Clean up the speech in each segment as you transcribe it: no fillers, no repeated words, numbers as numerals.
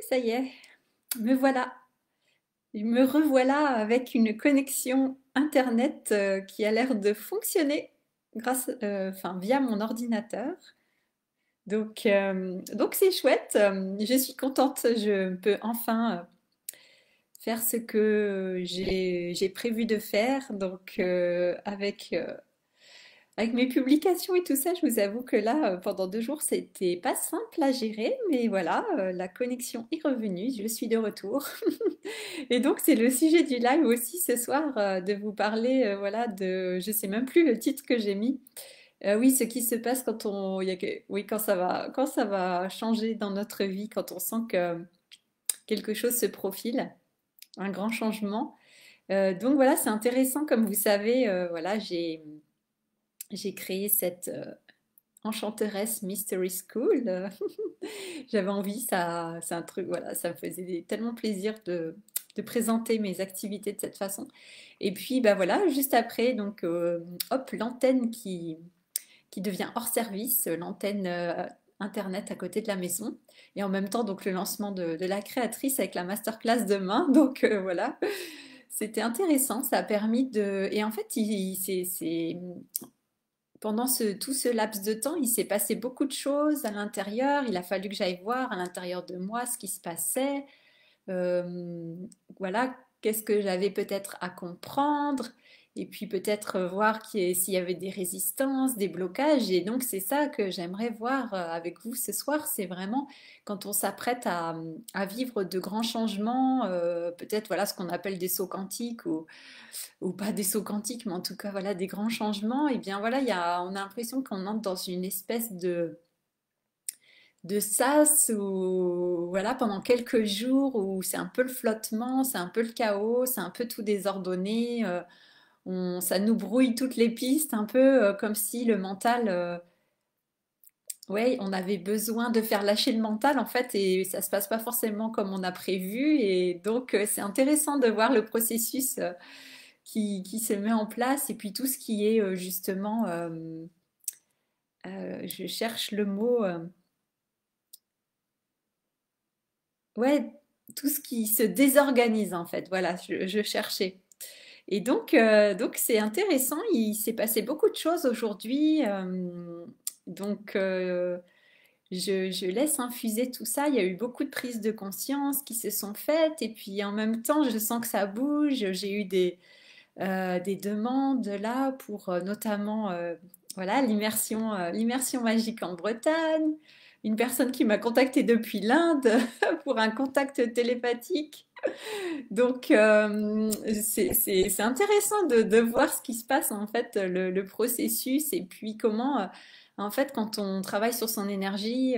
Ça y est, me voilà. Me revoilà avec une connexion Internet qui a l'air de fonctionner enfin, via mon ordinateur. Donc c'est chouette. Je suis contente. Je peux enfin faire ce que j'ai prévu de faire. Avec mes publications et tout ça, je vous avoue que là, pendant 2 jours, c'était pas simple à gérer, mais voilà, la connexion est revenue, je suis de retour. Et donc, c'est le sujet du live aussi ce soir, de vous parler, voilà, je sais même plus le titre que j'ai mis. Oui, ce qui se passe oui, quand ça va changer dans notre vie, quand on sent que quelque chose se profile, un grand changement. Donc voilà, c'est intéressant, comme vous savez, voilà, j'ai créé cette enchanteresse Mystery School. J'avais envie, c'est un truc, voilà, ça me faisait tellement plaisir de présenter mes activités de cette façon. Et puis, bah voilà, juste après, donc, hop, l'antenne qui devient hors service, l'antenne Internet à côté de la maison. Et en même temps, donc, le lancement de la créatrice avec la masterclass demain. Donc, voilà. C'était intéressant, ça a permis de... Et en fait, pendant tout ce laps de temps, il s'est passé beaucoup de choses à l'intérieur. Il a fallu que j'aille voir à l'intérieur de moi ce qui se passait. Voilà, qu'est-ce que j'avais peut-être à comprendre. Et puis peut-être voir s'il y avait des résistances, des blocages. Et donc c'est ça que j'aimerais voir avec vous ce soir. C'est vraiment quand on s'apprête à vivre de grands changements, peut-être voilà ce qu'on appelle des sauts quantiques ou pas des sauts quantiques, mais en tout cas, voilà, des grands changements, et bien voilà, on a l'impression qu'on entre dans une espèce de sas où, voilà, pendant quelques jours où c'est un peu le flottement, c'est un peu le chaos, c'est un peu tout désordonné, ça nous brouille toutes les pistes, un peu comme si le mental, ouais, on avait besoin de faire lâcher le mental en fait, et ça se passe pas forcément comme on a prévu, et donc c'est intéressant de voir le processus. Qui se met en place et puis tout ce qui est justement, je cherche le mot, ouais, tout ce qui se désorganise en fait, voilà, je cherchais. Et donc c'est intéressant, il s'est passé beaucoup de choses aujourd'hui, donc je laisse infuser tout ça. Il y a eu beaucoup de prises de conscience qui se sont faites et puis en même temps je sens que ça bouge. J'ai eu des demandes là pour notamment voilà, l'immersion magique en Bretagne, une personne qui m'a contactée depuis l'Inde pour un contact télépathique. Donc c'est intéressant de voir ce qui se passe en fait, le processus et puis comment en fait quand on travaille sur son énergie,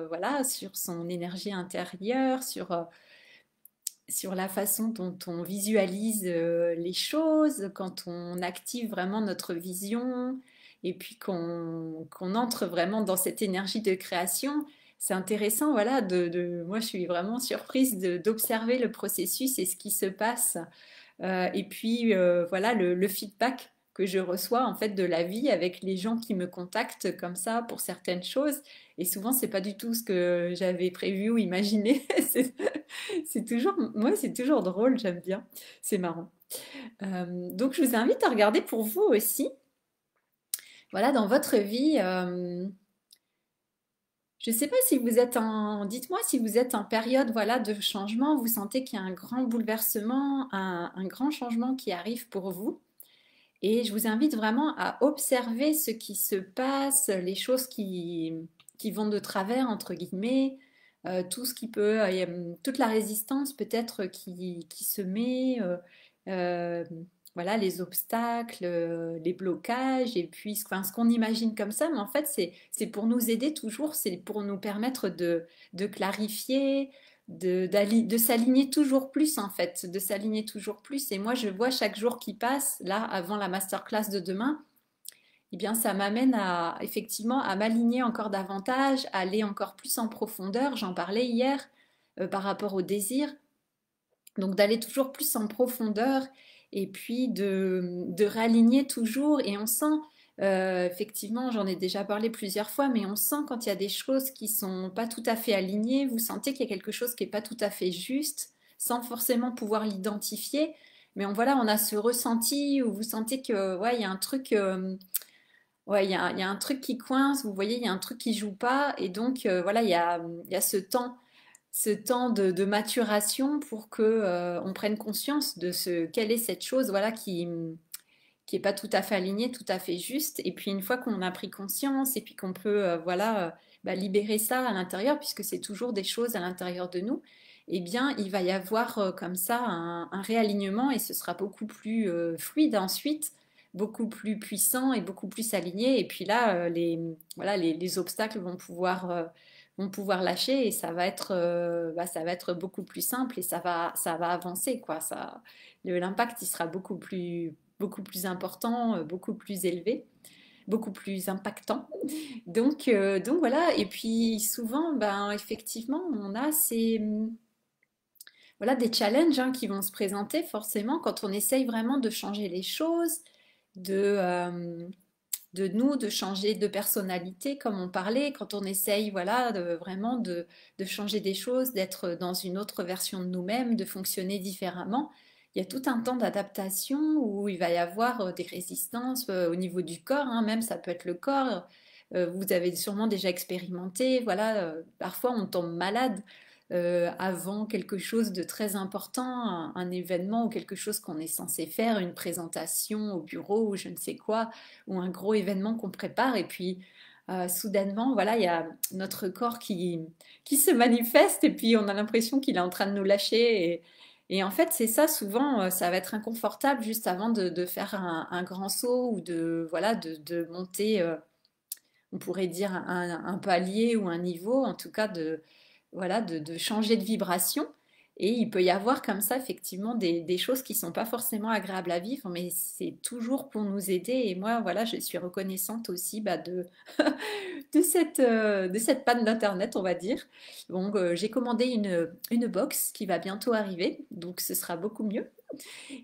voilà, sur son énergie intérieure, sur la façon dont on visualise les choses, quand on active vraiment notre vision et puis qu'on entre vraiment dans cette énergie de création. C'est intéressant, voilà, moi je suis vraiment surprise d'observer le processus et ce qui se passe. Et puis voilà le feedback que je reçois en fait de la vie avec les gens qui me contactent comme ça pour certaines choses. Et souvent c'est pas du tout ce que j'avais prévu ou imaginé. C'est moi c'est toujours drôle, j'aime bien, c'est marrant. Donc je vous invite à regarder pour vous aussi, voilà, dans votre vie. Je ne sais pas si vous êtes dites-moi si vous êtes en période, voilà, de changement, vous sentez qu'il y a un grand bouleversement, un grand changement qui arrive pour vous. Et je vous invite vraiment à observer ce qui se passe, les choses qui vont de travers, entre guillemets, tout ce qui peut, toute la résistance peut-être qui se met, euh, voilà, les obstacles, les blocages, et puis enfin, ce qu'on imagine comme ça, mais en fait, c'est pour nous aider toujours, c'est pour nous permettre de clarifier, de s'aligner toujours plus en fait, de s'aligner toujours plus. Et moi, je vois chaque jour qui passe, là, avant la masterclass de demain, eh bien, ça m'amène à effectivement à m'aligner encore davantage, à aller encore plus en profondeur. J'en parlais hier par rapport au désir. Donc d'aller toujours plus en profondeur et puis de réaligner toujours. Et on sent, Effectivement, j'en ai déjà parlé plusieurs fois, mais on sent quand il y a des choses qui sont pas tout à fait alignées, vous sentez qu'il y a quelque chose qui est pas tout à fait juste, sans forcément pouvoir l'identifier. Mais voilà, on a ce ressenti où vous sentez que ouais, il y a un truc, ouais, il y a un truc qui coince. Vous voyez, il y a un truc qui joue pas, et donc voilà, il y a ce temps de maturation pour que on prenne conscience de ce quelle est cette chose, voilà, qui est pas tout à fait aligné, tout à fait juste. Et puis une fois qu'on a pris conscience et puis qu'on peut voilà bah, libérer ça à l'intérieur, puisque c'est toujours des choses à l'intérieur de nous, eh bien il va y avoir comme ça un réalignement et ce sera beaucoup plus fluide ensuite, beaucoup plus puissant et beaucoup plus aligné. Et puis là, voilà, les obstacles vont pouvoir lâcher et ça va être, bah, ça va être beaucoup plus simple et ça va avancer, quoi. Ça, l'impact, il sera beaucoup plus important, beaucoup plus élevé, beaucoup plus impactant. Donc voilà, et puis souvent, ben, effectivement, on a voilà, des challenges hein, qui vont se présenter forcément quand on essaye vraiment de changer les choses, de, euh, de nous, de changer de personnalité, comme on parlait, quand on essaye voilà, vraiment de changer des choses, d'être dans une autre version de nous-mêmes, de fonctionner différemment. Il y a tout un temps d'adaptation où il va y avoir des résistances au niveau du corps, hein, même ça peut être le corps. Vous avez sûrement déjà expérimenté, voilà, parfois on tombe malade avant quelque chose de très important, un événement ou quelque chose qu'on est censé faire, une présentation au bureau ou je ne sais quoi, ou un gros événement qu'on prépare et puis soudainement, voilà, il y a notre corps qui se manifeste et puis on a l'impression qu'il est en train de nous lâcher. Et en fait, c'est ça, souvent, ça va être inconfortable juste avant de faire un grand saut ou de, voilà, de monter, on pourrait dire, un palier ou un niveau, en tout cas voilà, de changer de vibration. Et il peut y avoir comme ça effectivement des choses qui sont pas forcément agréables à vivre, mais c'est toujours pour nous aider. Et moi, voilà, je suis reconnaissante aussi bah, de cette panne d'Internet, on va dire. Donc, j'ai commandé une box qui va bientôt arriver, donc ce sera beaucoup mieux.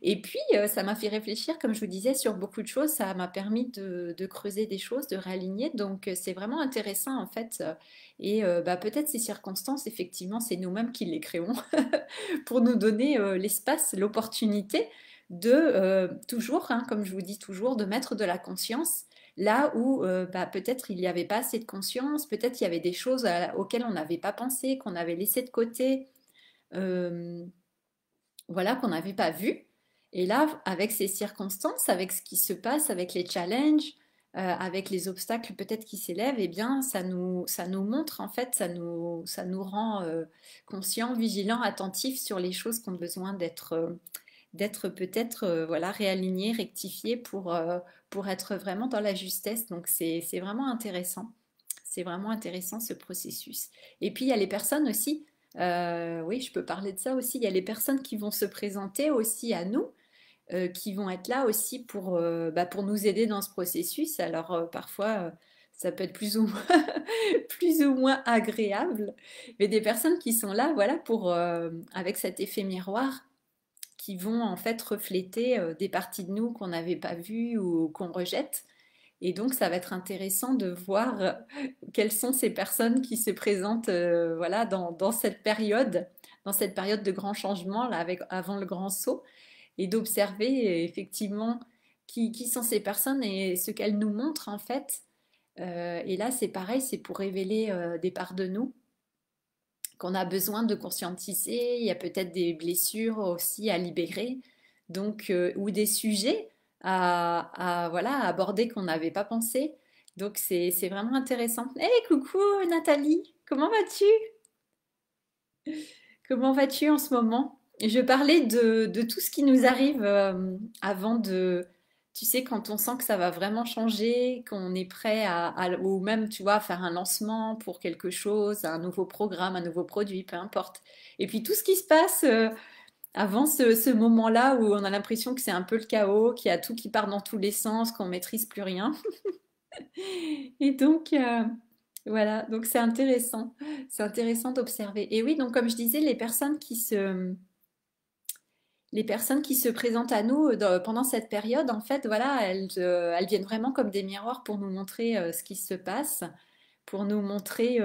Et puis, ça m'a fait réfléchir, comme je vous disais, sur beaucoup de choses. Ça m'a permis de creuser des choses, de réaligner. Donc, c'est vraiment intéressant, en fait. Et bah, peut-être ces circonstances, effectivement, c'est nous-mêmes qui les créons pour nous donner l'espace, l'opportunité de toujours, hein, comme je vous dis toujours, de mettre de la conscience là où bah, peut-être il n'y avait pas assez de conscience, peut-être il y avait des choses auxquelles on n'avait pas pensé, qu'on avait laissé de côté. Euh, voilà, qu'on n'avait pas vu. Et là, avec ces circonstances, avec ce qui se passe, avec les challenges, avec les obstacles peut-être qui s'élèvent, eh bien, ça nous montre, en fait, ça nous rend conscients, vigilants, attentifs sur les choses qui ont besoin d'être peut-être voilà, réalignées, rectifiées pour être vraiment dans la justesse. Donc, c'est vraiment intéressant. C'est vraiment intéressant ce processus. Et puis, il y a les personnes aussi oui, je peux parler de ça aussi. Il y a les personnes qui vont se présenter aussi à nous, qui vont être là aussi bah, pour nous aider dans ce processus. Alors parfois, ça peut être plus ou moins, plus ou moins agréable, mais des personnes qui sont là, voilà, avec cet effet miroir, qui vont en fait refléter des parties de nous qu'on n'avait pas vues ou qu'on rejette. Et donc, ça va être intéressant de voir quelles sont ces personnes qui se présentent voilà, dans cette période de grand changement, là, avec, avant le grand saut, et d'observer effectivement qui sont ces personnes et ce qu'elles nous montrent en fait. Et là, c'est pareil, c'est pour révéler des parts de nous qu'on a besoin de conscientiser. Il y a peut-être des blessures aussi à libérer, donc ou des sujets voilà, à aborder qu'on n'avait pas pensé. Donc c'est vraiment intéressant. Hey, coucou Nathalie, comment vas-tu? Comment vas-tu en ce moment? Je parlais de tout ce qui nous arrive avant de, tu sais, quand on sent que ça va vraiment changer, qu'on est prêt ou même, tu vois, à faire un lancement pour quelque chose, un nouveau programme, un nouveau produit, peu importe. Et puis tout ce qui se passe avant ce moment-là où on a l'impression que c'est un peu le chaos, qu'il y a tout qui part dans tous les sens, qu'on maîtrise plus rien. Et donc, voilà, donc c'est intéressant d'observer. Et oui, donc comme je disais, les personnes qui se présentent à nous pendant cette période, en fait, voilà, elles viennent vraiment comme des miroirs pour nous montrer ce qui se passe, pour nous montrer,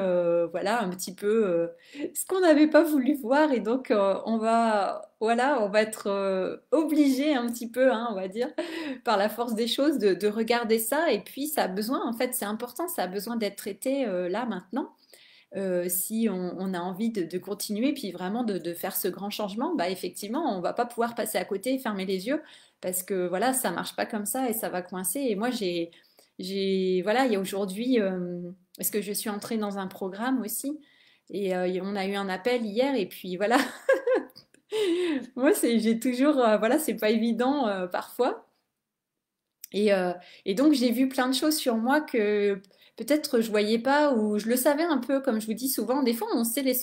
voilà, un petit peu ce qu'on n'avait pas voulu voir. Et donc, voilà, on va être obligé un petit peu, hein, on va dire, par la force des choses, de regarder ça. Et puis, ça a besoin, en fait, c'est important, ça a besoin d'être traité là, maintenant. Si on a envie de continuer, puis vraiment de faire ce grand changement, bah effectivement, on va pas pouvoir passer à côté et fermer les yeux parce que voilà, ça marche pas comme ça et ça va coincer. Et moi, voilà, il y a aujourd'hui, parce que je suis entrée dans un programme aussi, et on a eu un appel hier, et puis voilà, moi, j'ai toujours, voilà, c'est pas évident parfois. Et donc j'ai vu plein de choses sur moi que peut-être je voyais pas ou je le savais un peu, comme je vous dis souvent. Des fois, on sait les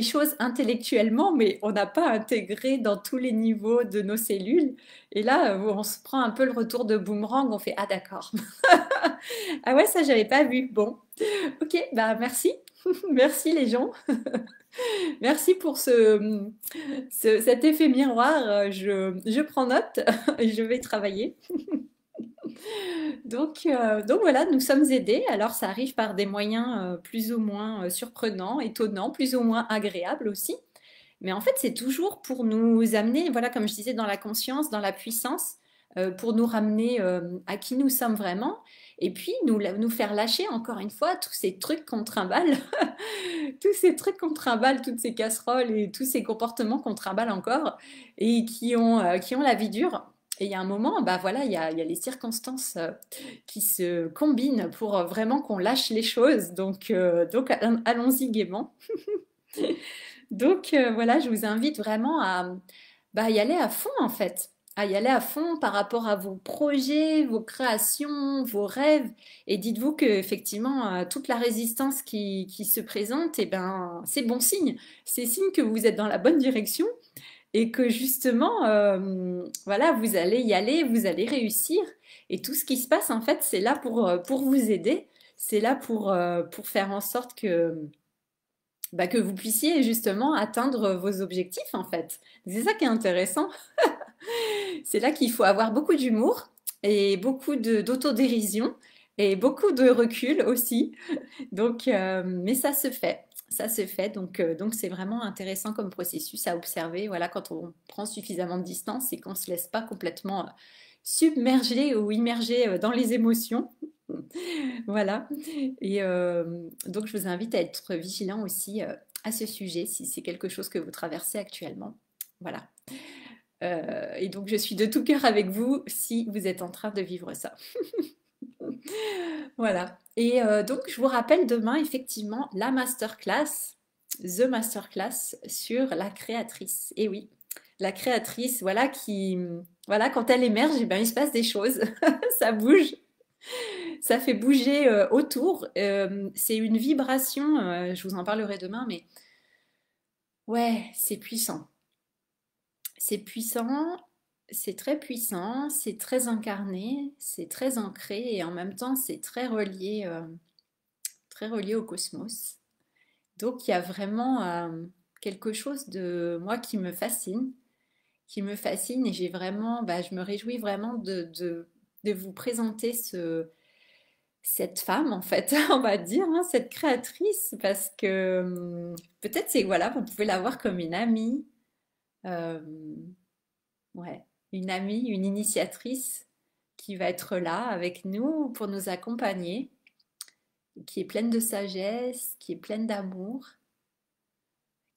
choses intellectuellement, mais on n'a pas intégré dans tous les niveaux de nos cellules. Et là, on se prend un peu le retour de boomerang. On fait ah d'accord. Ah ouais, ça j'avais pas vu. Bon, ok, bah merci, merci les gens. Merci pour cet effet miroir. Je prends note. Je vais travailler. Donc voilà, nous sommes aidés. Alors ça arrive par des moyens plus ou moins surprenants, étonnants, plus ou moins agréables aussi. Mais en fait, c'est toujours pour nous amener, voilà, comme je disais, dans la conscience, dans la puissance, pour nous ramener à qui nous sommes vraiment. Et puis nous faire lâcher encore une fois tous ces trucs qu'on trimballe, tous ces trucs qu'on trimballe, toutes ces casseroles et tous ces comportements qu'on trimballe encore et qui ont la vie dure. Et il y a un moment, bah voilà, il y a les circonstances qui se combinent pour vraiment qu'on lâche les choses. Donc allons-y gaiement. Donc voilà, je vous invite vraiment à bah, y aller à fond en fait, à y aller à fond par rapport à vos projets, vos créations, vos rêves. Et dites-vous que effectivement toute la résistance qui se présente, eh ben c'est bon signe. C'est signe que vous êtes dans la bonne direction et que justement voilà, vous allez y aller, vous allez réussir. Et tout ce qui se passe en fait, c'est là pour vous aider. C'est là pour faire en sorte que vous puissiez justement atteindre vos objectifs en fait. C'est ça qui est intéressant. C'est là qu'il faut avoir beaucoup d'humour et beaucoup d'autodérision et beaucoup de recul aussi. Donc, mais ça se fait. Ça se fait, donc c'est vraiment intéressant comme processus à observer. Voilà, quand on prend suffisamment de distance et qu'on ne se laisse pas complètement submerger ou immerger dans les émotions. Voilà. Et donc, je vous invite à être vigilant aussi à ce sujet si c'est quelque chose que vous traversez actuellement. Voilà. Et donc, je suis de tout cœur avec vous si vous êtes en train de vivre ça. Voilà. Et donc, je vous rappelle demain, effectivement, la masterclass, The Masterclass sur la créatrice. Et oui, la créatrice, voilà, voilà, quand elle émerge, eh ben, il se passe des choses. Ça bouge. Ça fait bouger autour. C'est une vibration, je vous en parlerai demain, mais ouais, c'est puissant. C'est puissant, c'est très puissant, c'est très incarné, c'est très ancré et en même temps c'est très relié au cosmos. Donc il y a vraiment quelque chose de moi qui me fascine et j'ai vraiment, bah, je me réjouis vraiment de vous présenter cette femme, en fait, on va dire, hein, cette créatrice, parce que peut-être c'est, voilà, vous pouvez la voir comme une amie, euh, ouais, une amie, une initiatrice qui va être là avec nous pour nous accompagner, qui est pleine de sagesse, qui est pleine d'amour,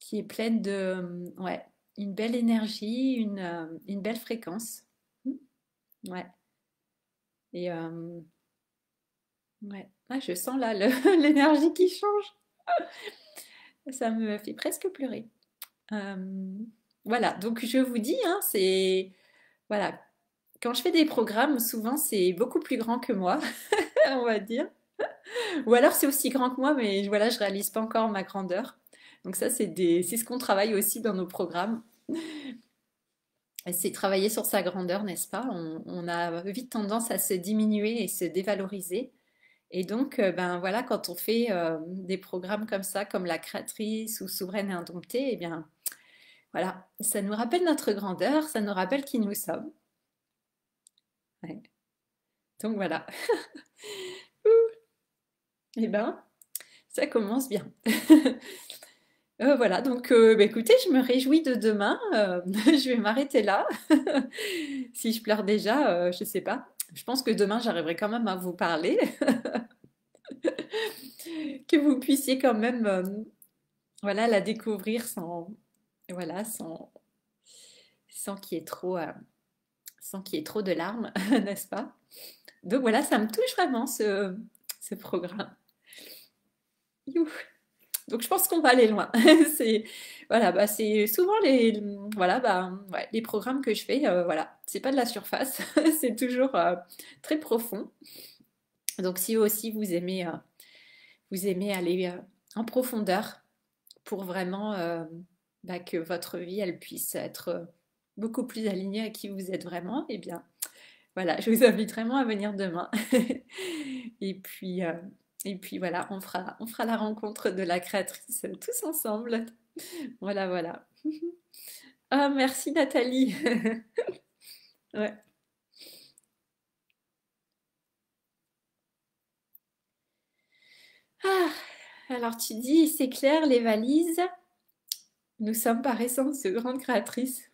qui est pleine de, ouais, une belle énergie, une belle fréquence. Ouais. Et ouais, ah, je sens là l'énergie qui change. Ça me fait presque pleurer. Euh, voilà, donc je vous dis, hein, voilà, quand je fais des programmes, souvent c'est beaucoup plus grand que moi, on va dire. Ou alors c'est aussi grand que moi, mais voilà, je réalise pas encore ma grandeur. Donc ça, c'est ce qu'on travaille aussi dans nos programmes. C'est travailler sur sa grandeur, n'est-ce pas? On a vite tendance à se diminuer et se dévaloriser. Et donc, ben voilà, quand on fait des programmes comme ça, comme la créatrice ou souveraine et indomptée, eh bien, Voilà, ça nous rappelle notre grandeur, ça nous rappelle qui nous sommes. Ouais. Donc voilà. Eh ben, ça commence bien. Voilà, donc bah, écoutez, je me réjouis de demain. Je vais m'arrêter là. Si je pleure déjà, je sais pas. Je pense que demain, j'arriverai quand même à vous parler, que vous puissiez quand même, voilà, la découvrir sans, voilà, sans qu'il y ait trop, sans qu'il y ait trop de larmes, n'est-ce pas? Donc voilà, ça me touche vraiment ce programme. You. Donc je pense qu'on va aller loin. C'est voilà, bah, c'est souvent voilà, bah, ouais, les programmes que je fais, voilà, c'est pas de la surface, c'est toujours très profond. Donc si aussi vous aimez aller en profondeur pour vraiment bah, que votre vie elle puisse être beaucoup plus alignée à qui vous êtes vraiment, eh bien voilà, je vous invite vraiment à venir demain. Et puis, euh, et puis voilà, on fera la rencontre de la créatrice tous ensemble. Voilà, voilà. Ah, merci Nathalie. Ouais. Ah, alors tu dis, c'est clair, les valises, nous sommes par essence de grandes créatrices.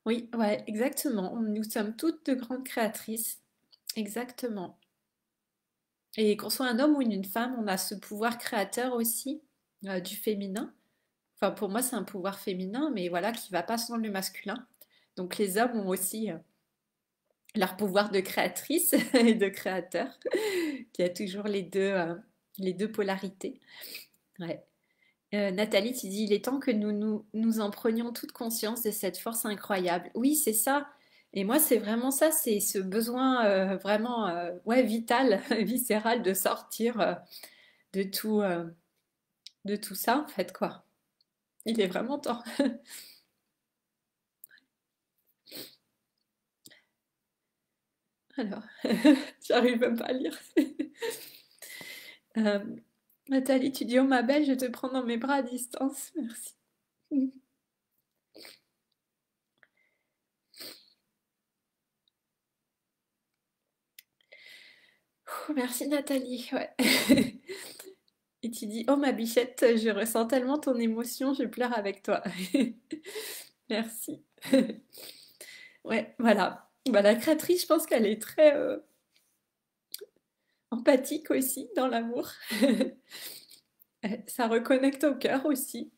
Oui, ouais, exactement. Nous sommes toutes de grandes créatrices. Exactement. Et qu'on soit un homme ou une femme, on a ce pouvoir créateur aussi du féminin. Enfin, pour moi, c'est un pouvoir féminin, mais voilà, qui va pas sans le masculin. Donc, les hommes ont aussi leur pouvoir de créatrice et de créateur, qui a toujours les deux polarités. Ouais. Nathalie, tu dis, il est temps que nous en prenions toute conscience de cette force incroyable. Oui, c'est ça. Et moi, c'est vraiment ça, c'est ce besoin vraiment ouais, vital, viscéral de sortir de de tout ça, en fait, quoi. Il est vraiment temps. Alors, j'arrive même pas à lire. Euh, Nathalie, tu dis, oh ma belle, je te prends dans mes bras à distance. Merci. Ouh, merci Nathalie. Ouais. Et tu dis, oh ma bichette, je ressens tellement ton émotion, je pleure avec toi. Merci. Ouais, voilà. Bah, la créatrice, je pense qu'elle est très empathique aussi dans l'amour. Ça reconnecte au cœur aussi.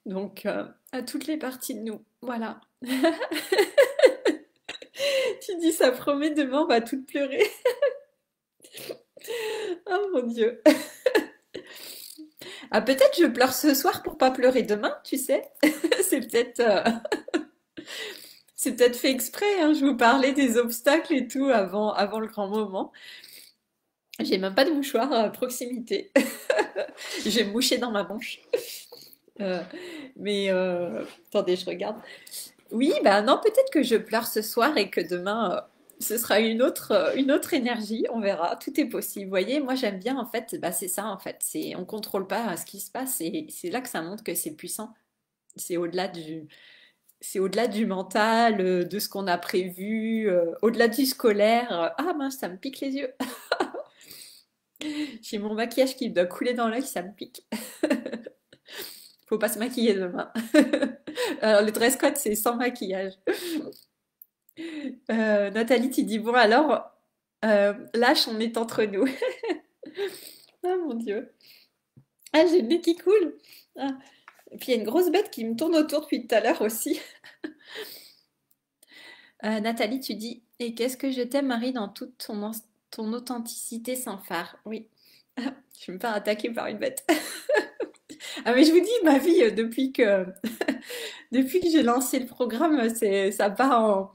Donc, à toutes les parties de nous. Voilà. Tu dis, ça promet, demain, on va toutes pleurer. Oh mon Dieu. Ah, peut-être je pleure ce soir pour pas pleurer demain, tu sais. C'est peut-être c'est peut-être fait exprès, hein. Je vous parlais des obstacles et tout avant le grand moment. J'ai même pas de mouchoir à proximité. Je vais me moucher dans ma manche. Euh, attendez, je regarde. Oui, bah non, peut-être que je pleure ce soir et que demain, ce sera une autre énergie. On verra. Tout est possible. Vous voyez, moi j'aime bien en fait. Bah, c'est ça en fait. C'est on contrôle pas ce qui se passe et c'est là que ça montre que c'est puissant. C'est au-delà c'est au-delà du mental, de ce qu'on a prévu, au-delà du scolaire. Ah mince, ça me pique les yeux. J'ai mon maquillage qui doit couler dans l'œil, ça me pique. Faut pas se maquiller demain. Alors, le dress code, c'est sans maquillage. Nathalie, tu dis, bon, alors, lâche, on est entre nous. Ah mon Dieu. Ah, j'ai le nez qui coule. Ah. Et puis, il y a une grosse bête qui me tourne autour depuis tout à l'heure aussi. Nathalie, tu dis, et qu'est-ce que je t'aime, Marie, dans toute ton authenticité sans phare. Oui. Ah, je me faire attaquer par une bête. Ah, mais je vous dis, ma vie, depuis que j'ai lancé le programme, ça part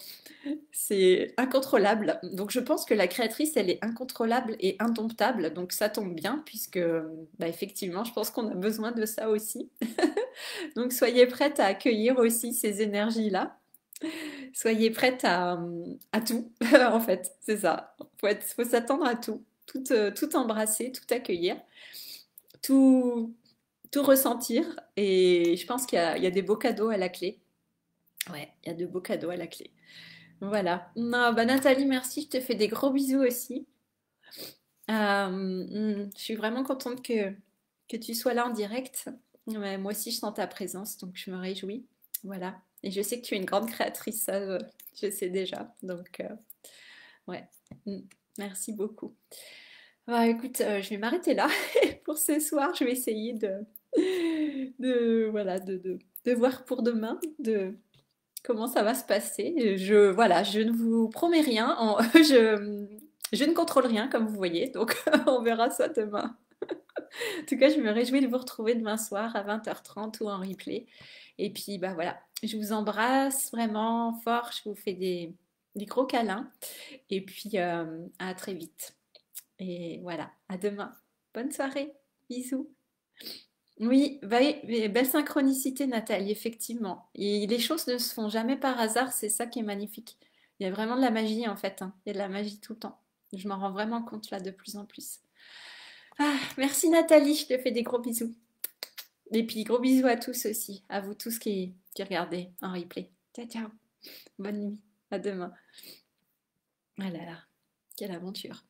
c'est incontrôlable. Donc je pense que la créatrice, elle est incontrôlable et indomptable. Donc ça tombe bien puisque, bah, effectivement, je pense qu'on a besoin de ça aussi. Donc soyez prête à accueillir aussi ces énergies-là. Soyez prête à tout, en fait, c'est ça. Faut s'attendre à tout, tout embrasser, tout accueillir, tout, tout ressentir. Et je pense qu'il y a des beaux cadeaux à la clé. Ouais, il y a de beaux cadeaux à la clé. Voilà. Non, bah Nathalie, merci. Je te fais des gros bisous aussi. Je suis vraiment contente que tu sois là en direct. Ouais, moi aussi, je sens ta présence, donc je me réjouis. Voilà. Et je sais que tu es une grande créatrice, ça, je sais déjà. Donc, ouais. Mm. Merci beaucoup. Bah, écoute, je vais m'arrêter là pour ce soir. Je vais essayer voilà, de voir pour demain, de comment ça va se passer. Voilà, je ne vous promets rien. Je ne contrôle rien, comme vous voyez. Donc, on verra ça demain. En tout cas, je me réjouis de vous retrouver demain soir à 20h30 ou en replay. Et puis, bah voilà, je vous embrasse vraiment fort. Je vous fais des gros câlins. Et puis, à très vite. Et voilà, à demain. Bonne soirée. Bisous. Oui, bah oui, mais belle synchronicité, Nathalie, effectivement. Et les choses ne se font jamais par hasard, c'est ça qui est magnifique. Il y a vraiment de la magie en fait, hein. Il y a de la magie tout le temps. Je m'en rends vraiment compte là de plus en plus. Ah, merci Nathalie, je te fais des gros bisous. Et puis gros bisous à tous aussi, à vous tous qui regardez en replay. Ciao, ciao. Bonne nuit. À demain. Ah là là, quelle aventure.